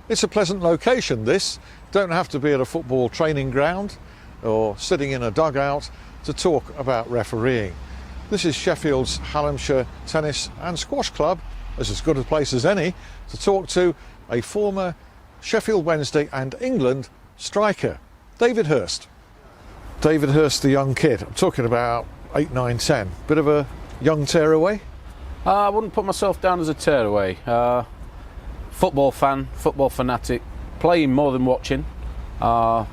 It's a pleasant location, this. Don't have to be at a football training ground or sitting in a dugout to talk about refereeing. This is Sheffield's Hallamshire Tennis and Squash Club. It's as good a place as any to talk to a former Sheffield Wednesday and England striker, David Hirst. David Hirst, the young kid. I'm talking about 8, 9, 10. Bit of a young tearaway? I wouldn't put myself down as a tearaway. Football fan, football fanatic, playing more than watching. I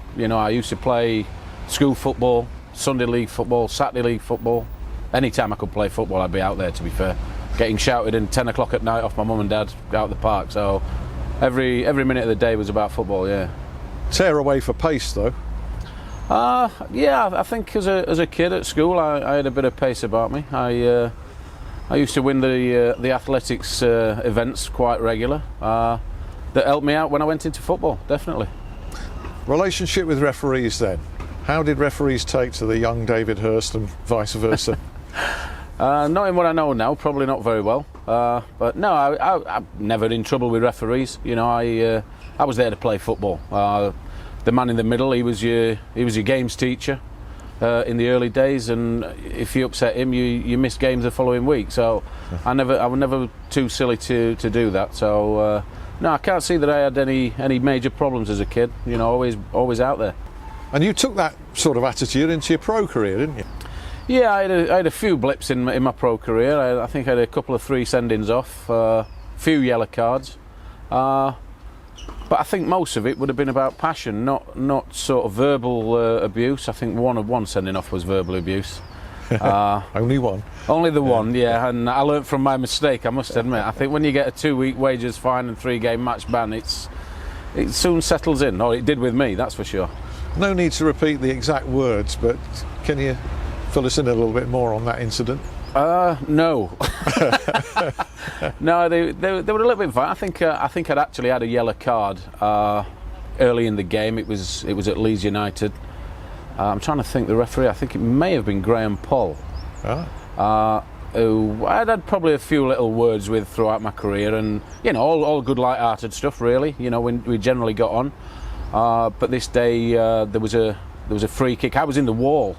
used to play school football, Sunday league football, Saturday league football. Anytime I could play football, I'd be out there, to be fair. Getting shouted in 10 o'clock at night off my mum and dad out the park. So every minute of the day was about football, yeah. Tear away for pace, though. Yeah, I think as a kid at school, I had a bit of pace about me. I used to win the athletics events quite regular. That helped me out when I went into football, definitely. Relationship with referees then? How did referees take to the young David Hirst and vice versa? Knowing what I know now, probably not very well. But no, I'm never in trouble with referees. You know, I was there to play football. The man in the middle, he was your games teacher in the early days, and if you upset him, you missed games the following week. So I was never too silly to do that. So no, I can't see that I had any major problems as a kid. You know, always out there. And you took that sort of attitude into your pro career, didn't you? Yeah, I had a few blips in my pro career. I think I had a couple of 3 sendings off, a few yellow cards. But I think most of it would have been about passion, not sort of verbal abuse. I think one sending off was verbal abuse. Only one? Only the one, yeah. And I learnt from my mistake, I must admit. I think when you get a 2-week wages fine and 3-game match ban, it soon settles in. Or it did with me, that's for sure. No need to repeat the exact words, but can you fill us in a little bit more on that incident? No. No, they were a little bit fine. I think I'd actually had a yellow card early in the game. It was at Leeds United. I'm trying to think the referee. I think it may have been Graham Poll. Who I'd had probably a few little words with throughout my career, and you know, all good light-hearted stuff, really. You know, when we generally got on. But this day there was a free kick. I was in the wall,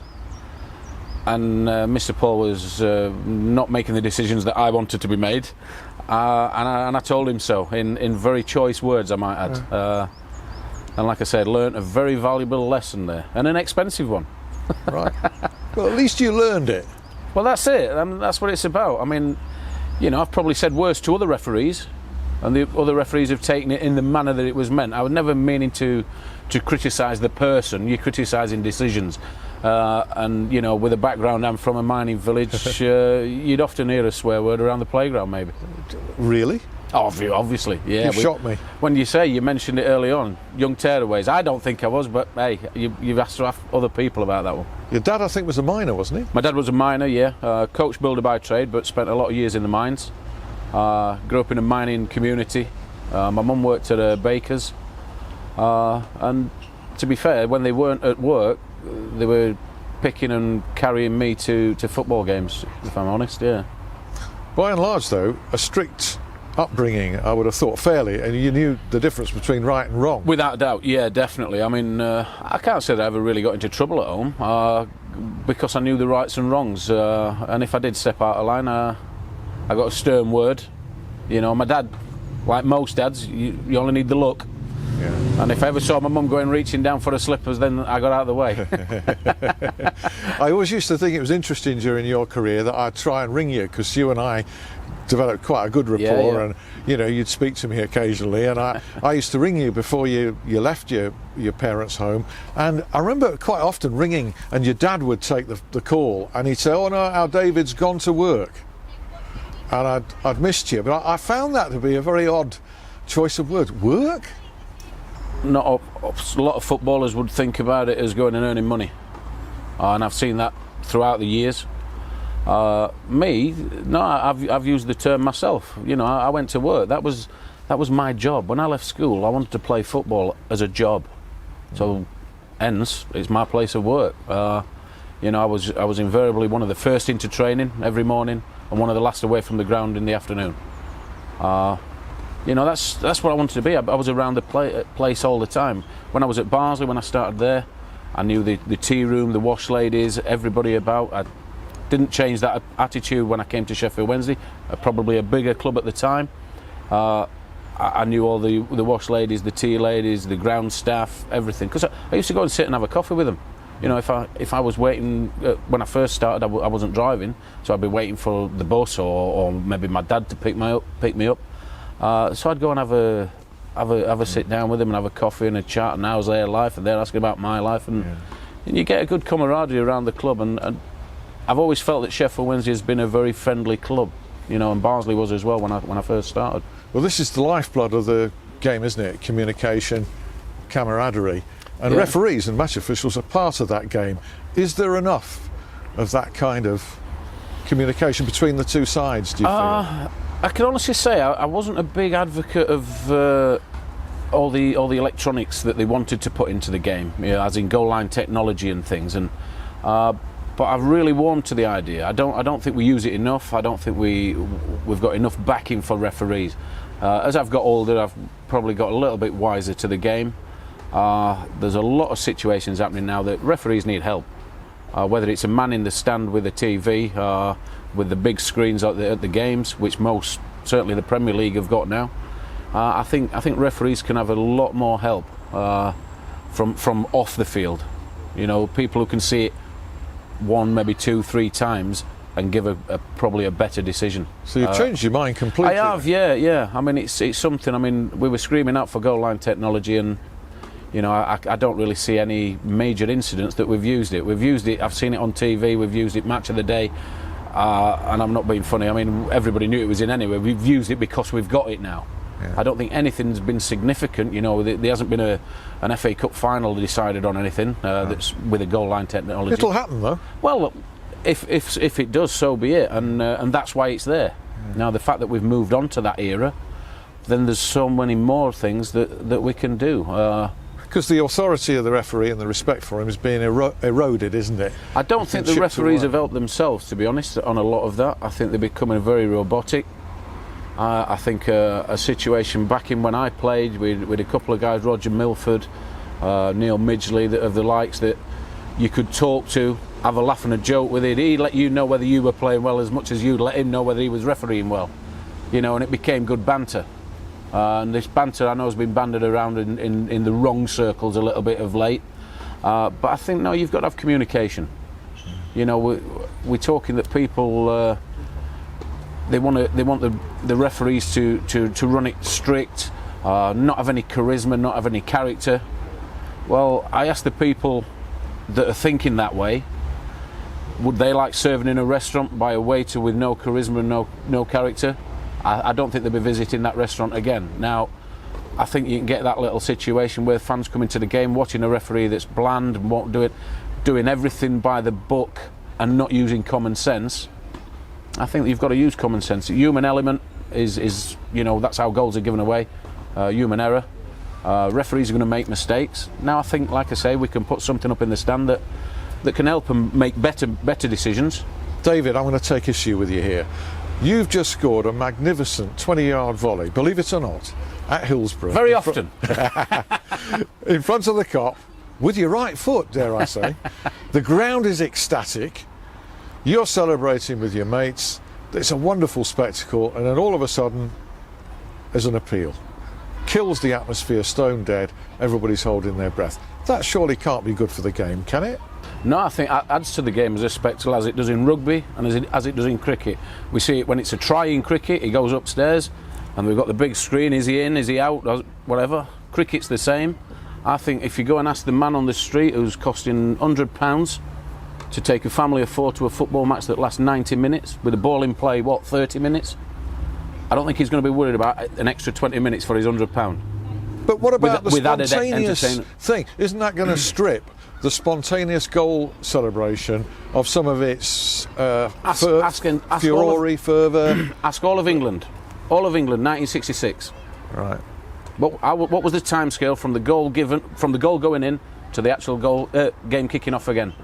and Mr. Paul was not making the decisions that I wanted to be made, and I told him so in very choice words, I might add. And like I said, learnt a very valuable lesson there, and an expensive one. Right. Well, at least you learned it. Well, that's it, and that's what it's about. I mean, you know, I've probably said worse to other referees, and the other referees have taken it in the manner that it was meant. I was never meaning to criticise the person. You're criticising decisions. And, you know, with a background, I'm from a mining village, you'd often hear a swear word around the playground, maybe. Really? Obviously, yeah. You shocked me. When you mentioned it early on, young tearaways. I don't think I was, but hey, you've asked to ask other people about that one. Your dad, I think, was a miner, wasn't he? My dad was a miner, yeah. Coach builder by trade, but spent a lot of years in the mines. Grew up in a mining community. My mum worked at a baker's. And to be fair, when they weren't at work, they were picking and carrying me to football games, if I'm honest, yeah. By and large, though, a strict upbringing, I would have thought, fairly, and you knew the difference between right and wrong. Without a doubt, yeah, definitely. I mean, I can't say that I ever really got into trouble at home, because I knew the rights and wrongs, and if I did step out of line, I got a stern word. You know, my dad, like most dads, you only need the look. Yeah. And if I ever saw my mum reaching down for her slippers, then I got out of the way. I always used to think it was interesting during your career that I'd try and ring you, because you and I developed quite a good rapport, and you know, you'd speak to me occasionally, and I used to ring you before you left your parents' home, and I remember quite often ringing, and your dad would take the call, and he'd say, "Oh no, our David's gone to work," and I'd missed you, but I found that to be a very odd choice of words. Work? Not a lot of footballers would think about it as going and earning money, and I've seen that throughout the years. Me, no, I've used the term myself. You know, I went to work. That was my job. When I left school, I wanted to play football as a job. So, hence, it's my place of work. You know, I was invariably one of the first into training every morning, and one of the last away from the ground in the afternoon. You know, that's what I wanted to be. I was around the place all the time. When I was at Barnsley, when I started there, I knew the tea room, the wash ladies, everybody about. I didn't change that attitude when I came to Sheffield Wednesday, probably a bigger club at the time. I knew all the wash ladies, the tea ladies, the ground staff, everything. Because I used to go and sit and have a coffee with them. You know, if I was waiting, when I first started, I wasn't driving, so I'd be waiting for the bus or maybe my dad to pick me up. So I'd go and have a sit down with them and have a coffee and a chat, and how's their life, and they're asking about my life, and you get a good camaraderie around the club. And I've always felt that Sheffield Wednesday has been a very friendly club, you know, and Barnsley was as well when I first started. Well, this is the lifeblood of the game, isn't it? Communication, camaraderie, and referees and match officials are part of that game. Is there enough of that kind of communication between the two sides, do you feel? I can honestly say I wasn't a big advocate of all the electronics that they wanted to put into the game, you know, as in goal line technology and things. And but I've really warmed to the idea. I don't think we use it enough. I don't think we've got enough backing for referees. As I've got older, I've probably got a little bit wiser to the game. There's a lot of situations happening now that referees need help. Whether it's a man in the stand with a TV, with the big screens at the games, which most, certainly the Premier League have got now. I think referees can have a lot more help from off the field. You know, people who can see it one, maybe two, three times and give probably a better decision. So you've changed your mind completely. I have, yeah. I mean, it's something. I mean, we were screaming out for goal line technology, and you know, I don't really see any major incidents that we've used it. We've used it. I've seen it on TV. We've used it match of the day. And I'm not being funny. I mean, everybody knew it was in anyway. We've used it because we've got it now. Yeah. I don't think anything's been significant. You know, there hasn't been an FA Cup final decided on anything that's with a goal line technology. It'll happen though. Well, look, if it does, so be it. And that's why it's there. Yeah. Now, the fact that we've moved on to that era, then there's so many more things that we can do. Because the authority of the referee and the respect for him is being eroded, isn't it? I don't think the referees have helped themselves, to be honest, on a lot of that. I think they're becoming very robotic. I think a situation back in when I played with a couple of guys, Roger Milford, Neil Midgley, of the likes, that you could talk to, have a laugh and a joke with it. He'd let you know whether you were playing well as much as you'd let him know whether he was refereeing well. You know, and it became good banter. And this banter, I know, has been bandied around in the wrong circles a little bit of late. But I think, no, you've got to have communication. You know, we're talking that people, they want the referees to run it strict, not have any charisma, not have any character. Well, I ask the people that are thinking that way, would they like serving in a restaurant by a waiter with no charisma and no character? I don't think they'll be visiting that restaurant again. Now, I think you can get that little situation where fans come into the game watching a referee that's bland and won't do it, doing everything by the book and not using common sense. I think you've got to use common sense. The human element is you know, that's how goals are given away. Human error. Referees are going to make mistakes. Now, I think, like I say, we can put something up in the stand that can help them make better decisions. David, I'm going to take issue with you here. You've just scored a magnificent 20-yard volley, believe it or not, at Hillsborough. Very often. In front of the Kop, with your right foot, dare I say. The ground is ecstatic. You're celebrating with your mates. It's a wonderful spectacle, and then all of a sudden, there's an appeal. Kills the atmosphere stone dead. Everybody's holding their breath. That surely can't be good for the game, can it? No, I think it adds to the game as a spectacle, as it does in rugby and as it does in cricket. We see it when it's a try in cricket, he goes upstairs and we've got the big screen, is he in, is he out, whatever. Cricket's the same. I think if you go and ask the man on the street who's costing £100 to take a family of four to a football match that lasts 90 minutes, with the ball in play, 30 minutes? I don't think he's going to be worried about an extra 20 minutes for his £100. But what about the spontaneous thing? Isn't that going to strip the spontaneous goal celebration of some of its furore, fervour? Ask all of England. All of England, 1966. Right. What was the timescale from the goal going in to the actual game kicking off again?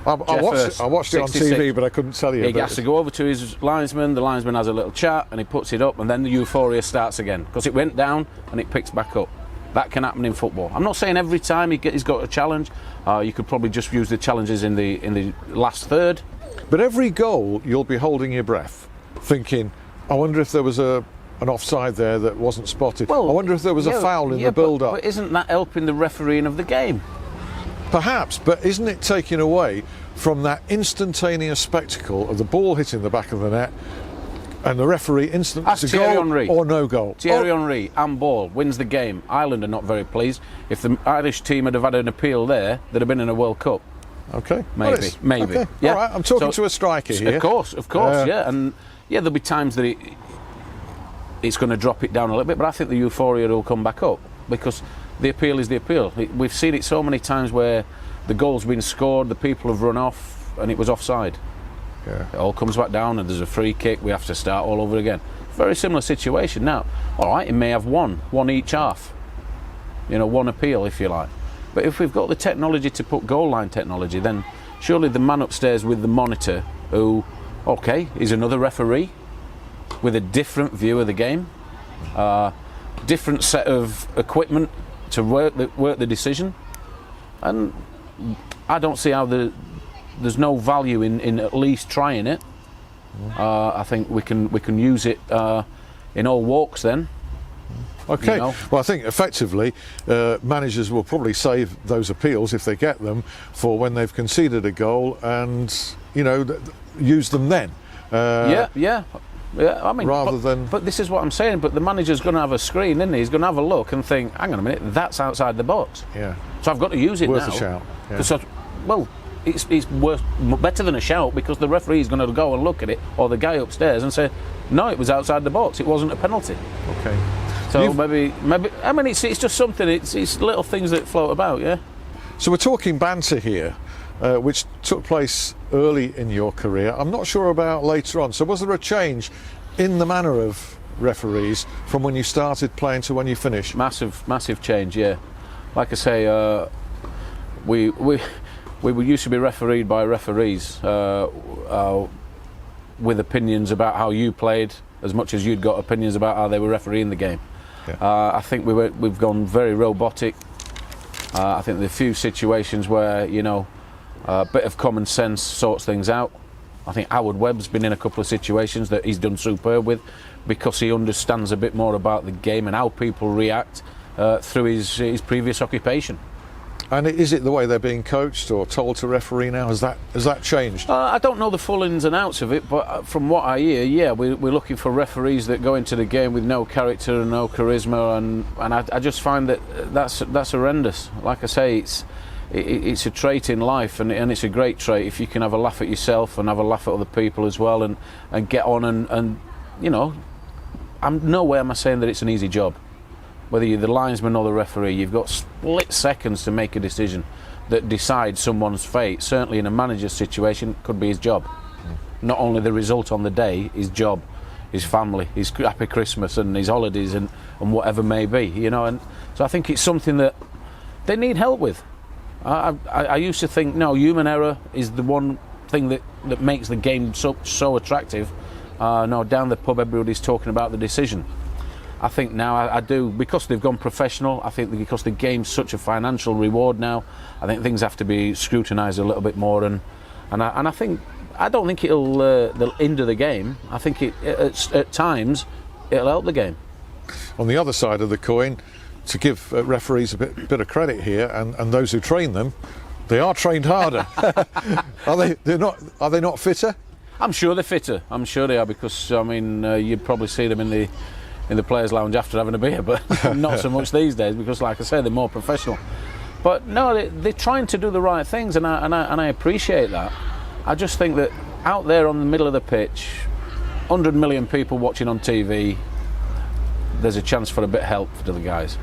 I watched it on 66. TV, but I couldn't tell you. He has to go over to his linesman, the linesman has a little chat and he puts it up, and then the euphoria starts again because it went down and it picks back up. That can happen in football. I'm not saying every time he's got a challenge. You could probably just use the challenges in the last third. But every goal, you'll be holding your breath, thinking, I wonder if there was an offside there that wasn't spotted. Well, I wonder if there was a foul in the build-up. But isn't that helping the refereeing of the game? Perhaps, but isn't it taking away from that instantaneous spectacle of the ball hitting the back of the net and the referee instantly Ask Thierry Henry. Or no goal? Thierry Henry, and ball, wins the game. Ireland are not very pleased. If the Irish team had have had an appeal there, they'd have been in a World Cup. Okay. Maybe. Okay. Yeah. All right, I'm talking to a striker here. Of course, yeah. And yeah, there'll be times that it's going to drop it down a little bit, but I think the euphoria will come back up because the appeal is the appeal. We've seen it so many times where the goal's been scored, the people have run off, and it was offside. Yeah. It all comes back down, and there's a free kick. We have to start all over again. Very similar situation now. All right, it may have one each half. One appeal, if you like. But if we've got the technology to put goal line technology, then surely the man upstairs with the monitor, who, okay, is another referee with a different view of the game, different set of equipment to work the decision, and I don't see how there's no value in at least trying it. I think we can use it in all walks then. Okay. Well, I think effectively managers will probably save those appeals if they get them for when they've conceded a goal, and use them then. Yeah. I mean, but this is what I'm saying. But the manager's going to have a screen, isn't he? He's going to have a look and think, hang on a minute, that's outside the box. Yeah. So I've got to use it worth now. A shout. Yeah. Well, it's better than a shout because the referee's going to go and look at it, or the guy upstairs, and say, no, it was outside the box. It wasn't a penalty. Okay. So maybe. I mean, it's just something. It's little things that float about. Yeah. So we're talking banter here, which took place early in your career. I'm not sure about later on. So was there a change in the manner of referees from when you started playing to when you finished? Massive change. Yeah. Like I say, we used to be refereed by referees with opinions about how you played as much as you'd got opinions about how they were refereeing the game. Yeah. I think we've gone very robotic. I think there are a few situations where a bit of common sense sorts things out. I think Howard Webb's been in a couple of situations that he's done superb with because he understands a bit more about the game and how people react through his previous occupation. And is it the way they're being coached or told to referee now? Has that changed? I don't know the full ins and outs of it, but from what I hear, yeah, we're looking for referees that go into the game with no character and no charisma, and I just find that's horrendous. Like I say, it's a trait in life, and it's a great trait if you can have a laugh at yourself and have a laugh at other people as well, and get on and I'm no way am I saying that it's an easy job. Whether you're the linesman or the referee, you've got split seconds to make a decision that decides someone's fate. Certainly in a manager's situation, it could be his job. Not only the result on the day, his job, his family, his happy Christmas and his holidays and whatever may be, and so I think it's something that they need help with. I used to think, no, human error is the one thing that makes the game so attractive. No, down the pub everybody's talking about the decision. I think now I do, because they've gone professional. I think because the game's such a financial reward now, I think things have to be scrutinised a little bit more, and I think I don't think it'll hinder the game. I think at times it'll help the game. On the other side of the coin, to give referees a bit of credit here, and those who train them, they are trained harder. Are they not fitter? I'm sure they're fitter. I'm sure they are, because I mean you'd probably see them in the players' lounge after having a beer, but not so much these days because, like I say, they're more professional. But no, they're trying to do the right things, and I appreciate that. I just think that out there on the middle of the pitch, 100 million people watching on TV, there's a chance for a bit of help to the guys.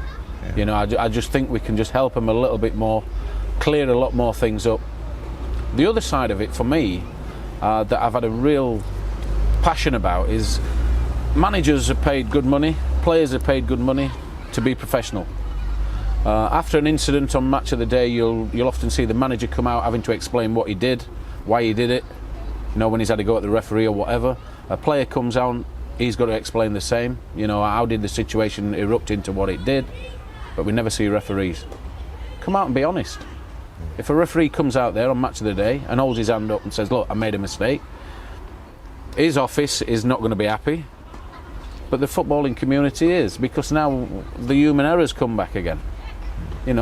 Yeah. I just think we can just help them a little bit more, clear a lot more things up. The other side of it for me that I've had a real passion about is managers are paid good money, players are paid good money to be professional. After an incident on Match of the Day, you'll often see the manager come out having to explain what he did, why he did it, when he's had to go at the referee or whatever. A player comes out, he's got to explain the same, how did the situation erupt into what it did, but we never see referees. Come out and be honest. If a referee comes out there on Match of the Day and holds his hand up and says, look, I made a mistake, his office is not going to be happy, but the footballing community is, because now the human errors come back again.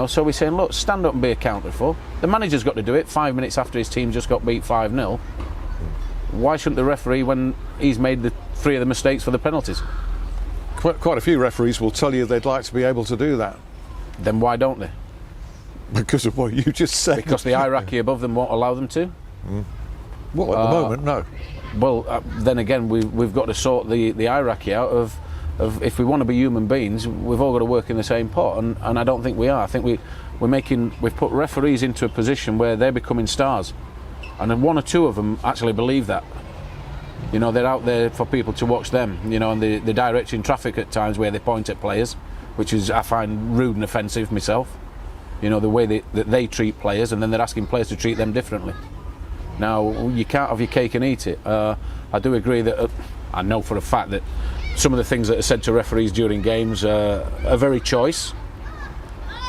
So we're saying, look, stand up and be accounted for. The manager's got to do it 5 minutes after his team just got beat 5-0. Why shouldn't the referee when he's made the 3 of the mistakes for the penalties? Quite a few referees will tell you they'd like to be able to do that. Then why don't they? Because of what you just said. Because the hierarchy above them won't allow them to? Well, at the moment, no. Well, then again, we've got to sort the hierarchy out of if we want to be human beings, we've all got to work in the same pot, and I don't think we are. I think we've put referees into a position where they're becoming stars, and then 1 or 2 of them actually believe that. They're out there for people to watch them. And they're directing traffic at times where they point at players, which is, I find, rude and offensive myself. The way that they treat players, and then they're asking players to treat them differently. Now, you can't have your cake and eat it. I do agree that I know for a fact that some of the things that are said to referees during games are very choice.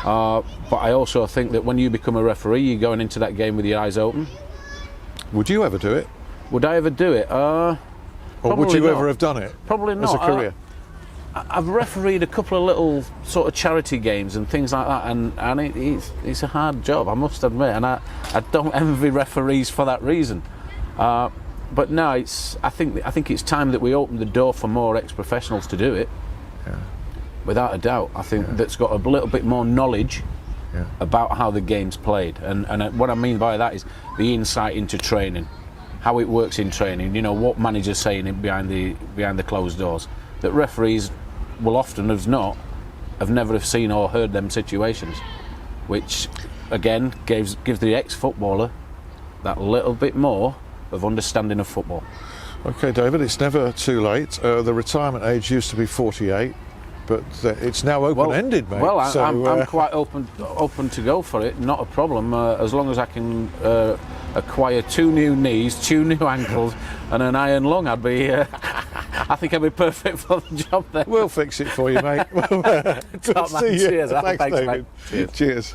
But I also think that when you become a referee, you're going into that game with your eyes open. Would you ever do it? Would I ever do it? Or would you ever have done it? Probably not. As a career? I've refereed a couple of little sort of charity games and things like that, and it's a hard job, I must admit, and I don't envy referees for that reason. But no, I think it's time that we open the door for more ex-professionals to do it. Yeah. Without a doubt. I think that's got a little bit more knowledge about how the game's played, and what I mean by that is the insight into training, how it works in training. What managers saying behind the closed doors. That referees will often have never seen or heard them situations, which again gives the ex-footballer that little bit more of understanding of football. Okay, David, it's never too late. The retirement age used to be 48, but it's now open-ended, mate. Well, so, I'm quite open to go for it, not a problem, as long as I can acquire 2 new knees, 2 new ankles and an iron lung. I think I'd be perfect for the job there. We'll fix it for you, mate. Top man, cheers. Thanks, David. mate. Cheers.